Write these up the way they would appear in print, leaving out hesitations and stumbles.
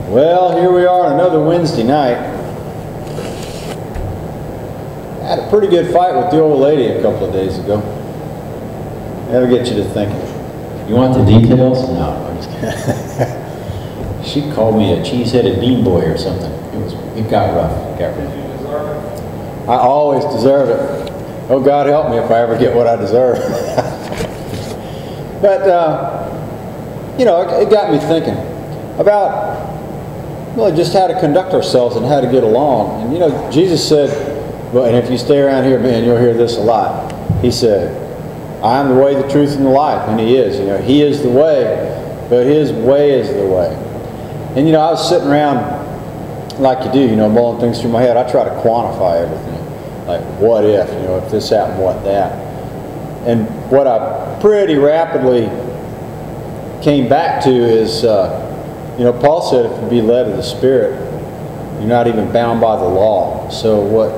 Well, here we are on another Wednesday night. I had a pretty good fight with the old lady a couple of days ago. That'll get you to thinking. You want the details? No, I'm just kidding. She called me a cheese-headed bean boy or something. It got rough. It got rough. I always deserve it. Oh, God help me if I ever get what I deserve. But, you know, it got me thinking about really just how to conduct ourselves and how to get along. And, you know, Jesus said, well, and if you stay around here, man, you'll hear this a lot. He said, I am the way, the truth, and the life. And He is. You know, He is the way, but His way is the way. And, you know, I was sitting around like you do, you know, mulling things through my head. I try to quantify everything. Like, what if, you know, if this happened, what that? And what I pretty rapidly came back to is, you know, Paul said if you be led of the Spirit, you're not even bound by the law. So what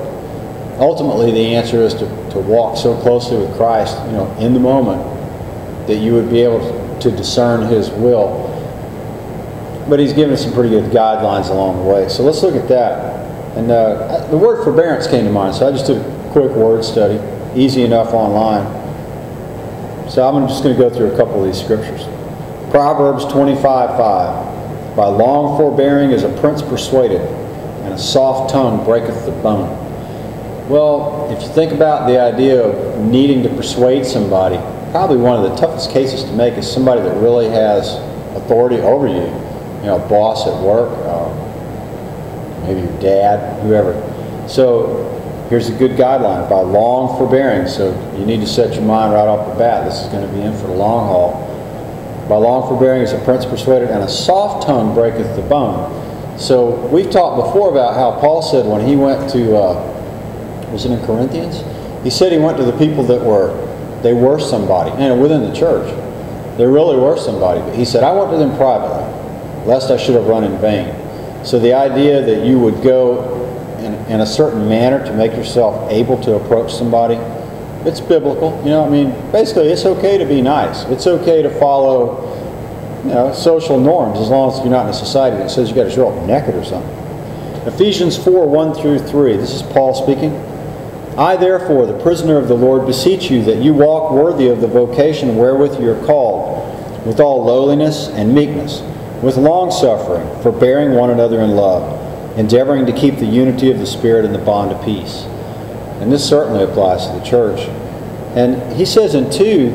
ultimately the answer is to walk so closely with Christ, you know, in the moment, that you would be able to discern His will. But He's given us some pretty good guidelines along the way. So let's look at that. And the word forbearance came to mind, so I just did a quick word study, easy enough online. So I'm just going to go through a couple of these scriptures. Proverbs 25:5. By long forbearing is a prince persuaded, and a soft tongue breaketh the bone. Well, if you think about the idea of needing to persuade somebody, probably one of the toughest cases to make is somebody that really has authority over you. You know, a boss at work, maybe your dad, whoever. So here's a good guideline, by long forbearing. So you need to set your mind right off the bat. This is going to be in for the long haul. By long forbearing is a prince persuaded, and a soft tongue breaketh the bone. So we've talked before about how Paul said when he went to, was it in Corinthians? He said he went to the people that they were somebody, and within the church. They really were somebody. But he said, I went to them privately, lest I should have run in vain. So the idea that you would go in a certain manner to make yourself able to approach somebody, it's biblical. You know, I mean, basically it's okay to be nice. It's okay to follow, you know, social norms as long as you're not in a society that says you got to show up naked or something. Ephesians 4:1-3. This is Paul speaking. I therefore, the prisoner of the Lord, beseech you that you walk worthy of the vocation wherewith you are called, with all lowliness and meekness, with long-suffering, forbearing one another in love, endeavoring to keep the unity of the Spirit in the bond of peace. And this certainly applies to the church. And he says in 2,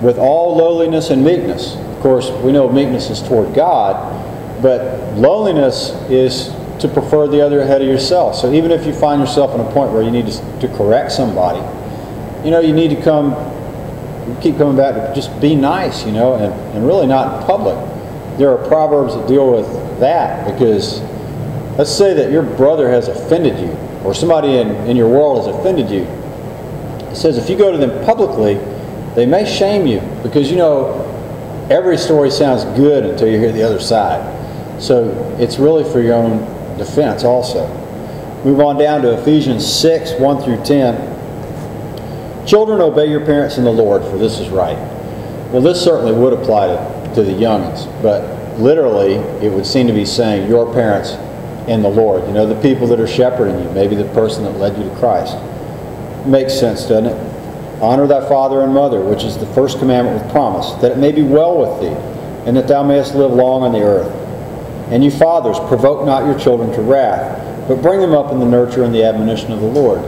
with all lowliness and meekness. Of course, we know meekness is toward God, but lowliness is to prefer the other ahead of yourself. So even if you find yourself in a point where you need to correct somebody, you know, you need to keep coming back to just be nice, you know, and really not in public. There are proverbs that deal with that, because let's say that your brother has offended you, or somebody in your world has offended you. It says if you go to them publicly, they may shame you, because, you know, every story sounds good until you hear the other side. So it's really for your own defense also. Move on down to Ephesians 6:1-10. Children, obey your parents in the Lord, for this is right. Well, this certainly would apply to the youngins, but literally it would seem to be saying your parents in the Lord. You know, the people that are shepherding you, maybe the person that led you to Christ. Makes sense, doesn't it? Honor thy father and mother, which is the first commandment with promise, that it may be well with thee, and that thou mayest live long on the earth. And you fathers, provoke not your children to wrath, but bring them up in the nurture and the admonition of the Lord.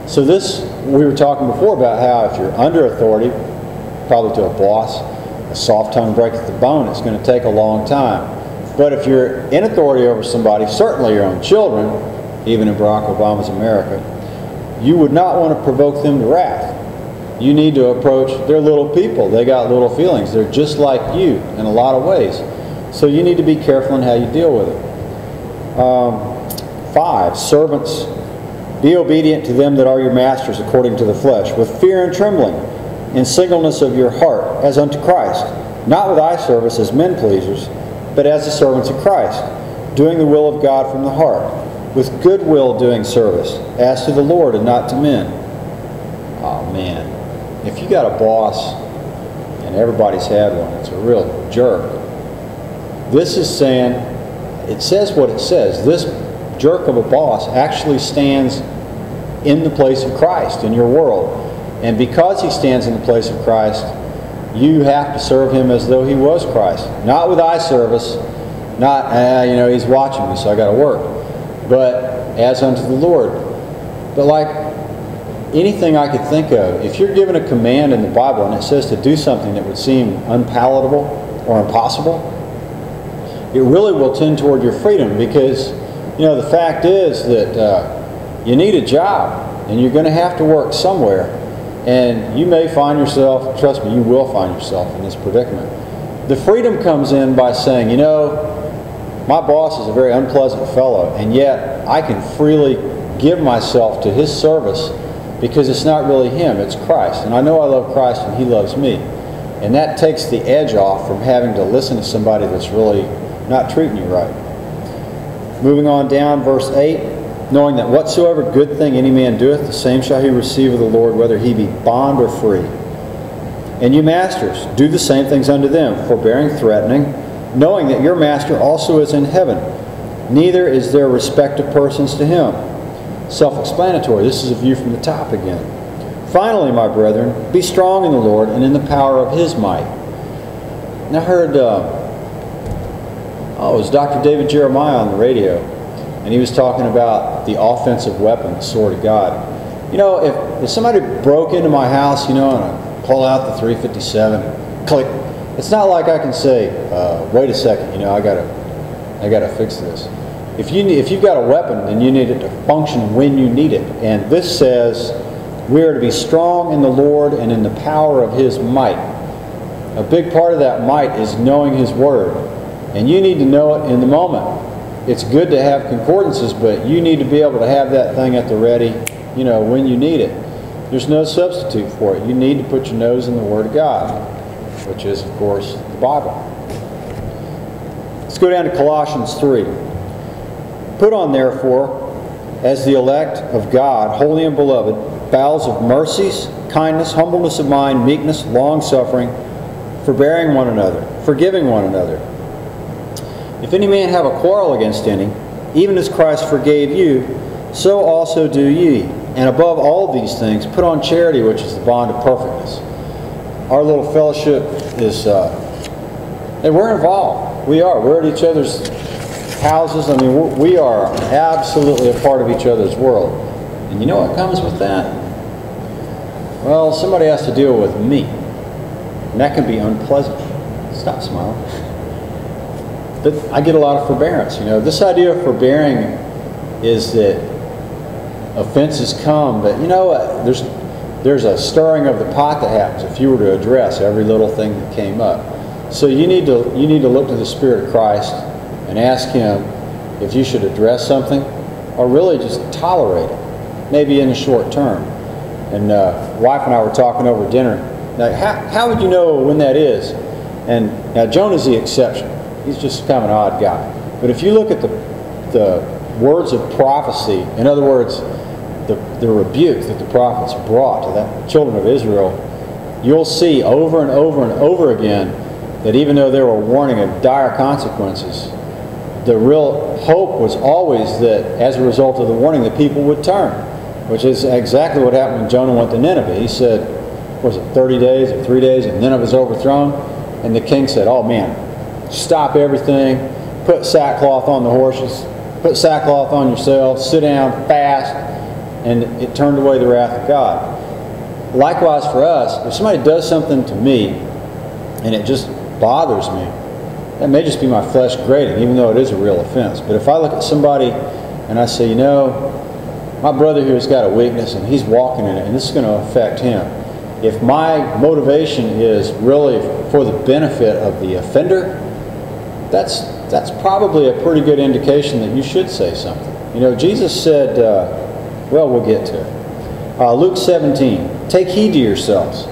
So this, we were talking before about how if you're under authority, probably to a boss, a soft tongue breaketh the bone. It's going to take a long time. But if you're in authority over somebody, certainly your own children, even in Barack Obama's America, you would not want to provoke them to wrath. You need to approach, they're little people. They got little feelings. They're just like you in a lot of ways. So you need to be careful in how you deal with it. 5, servants, be obedient to them that are your masters according to the flesh, with fear and trembling, in singleness of your heart, as unto Christ, not with eye service as men pleasers, but as the servants of Christ, doing the will of God from the heart, with good will doing service, as to the Lord and not to men. Oh man, if you got a boss, and everybody's had one, it's a real jerk. This is saying, it says what it says. This jerk of a boss actually stands in the place of Christ in your world. And because he stands in the place of Christ, you have to serve him as though he was Christ. Not with eye service, not, he's watching me, so I got to work. But as unto the Lord. But like anything I could think of, if you're given a command in the Bible and it says to do something that would seem unpalatable or impossible, it really will tend toward your freedom, because the fact is that you need a job and you're going to have to work somewhere, and you may find yourself, trust me, you will find yourself in this predicament. The freedom comes in by saying, my boss is a very unpleasant fellow, and yet I can freely give myself to his service because it's not really him, it's Christ. And I know I love Christ and he loves me. And that takes the edge off from having to listen to somebody that's really not treating you right. Moving on down, verse 8, knowing that whatsoever good thing any man doeth, the same shall he receive of the Lord, whether he be bond or free. And you masters, do the same things unto them, forbearing, threatening, knowing that your master also is in heaven. Neither is there respect of persons to him. Self-explanatory. This is a view from the top again. Finally, my brethren, be strong in the Lord and in the power of his might. And I heard, it was Dr. David Jeremiah on the radio, and he was talking about the offensive weapon, the sword of God. If somebody broke into my house, and I pull out the 357, click, it's not like I can say, wait a second, I gotta fix this. If you've got a weapon, then you need it to function when you need it. And this says we are to be strong in the Lord and in the power of his might. A big part of that might is knowing his word. And you need to know it in the moment. It's good to have concordances, but you need to be able to have that thing at the ready, when you need it. There's no substitute for it. You need to put your nose in the Word of God, which is, of course, the Bible. Let's go down to Colossians 3. Put on, therefore, as the elect of God, holy and beloved, bowels of mercies, kindness, humbleness of mind, meekness, long-suffering, forbearing one another, forgiving one another. If any man have a quarrel against any, even as Christ forgave you, so also do ye. And above all these things, put on charity, which is the bond of perfectness. Our little fellowship is, we're involved. We are. We're at each other's houses. We are absolutely a part of each other's world. And you know what comes with that? Well, somebody has to deal with me. And that can be unpleasant. Stop smiling. But I get a lot of forbearance. This idea of forbearing is that offenses come, but there's a stirring of the pot that happens if you were to address every little thing that came up. So you need to look to the Spirit of Christ and ask him if you should address something or really just tolerate it, maybe in the short term. And wife and I were talking over dinner. Now, how would you know when that is? And now Jonah's the exception. He's just kind of an odd guy. But if you look at the words of prophecy, in other words, the rebuke that the prophets brought to the children of Israel, you'll see over and over and over again that even though they were warning of dire consequences, the real hope was always that as a result of the warning, the people would turn, which is exactly what happened when Jonah went to Nineveh. He said, was it 30 days or 3 days, and Nineveh's overthrown? And the king said, oh man, stop everything, put sackcloth on the horses, put sackcloth on yourselves, sit down, fast, and it turned away the wrath of God. Likewise for us, if somebody does something to me and it just bothers me, that may just be my flesh grating, even though it is a real offense. But if I look at somebody and I say, my brother here's got a weakness and he's walking in it, and this is going to affect him. If my motivation is really for the benefit of the offender, that's probably a pretty good indication that you should say something. Jesus said, we'll get to it. Luke 17, take heed to yourselves,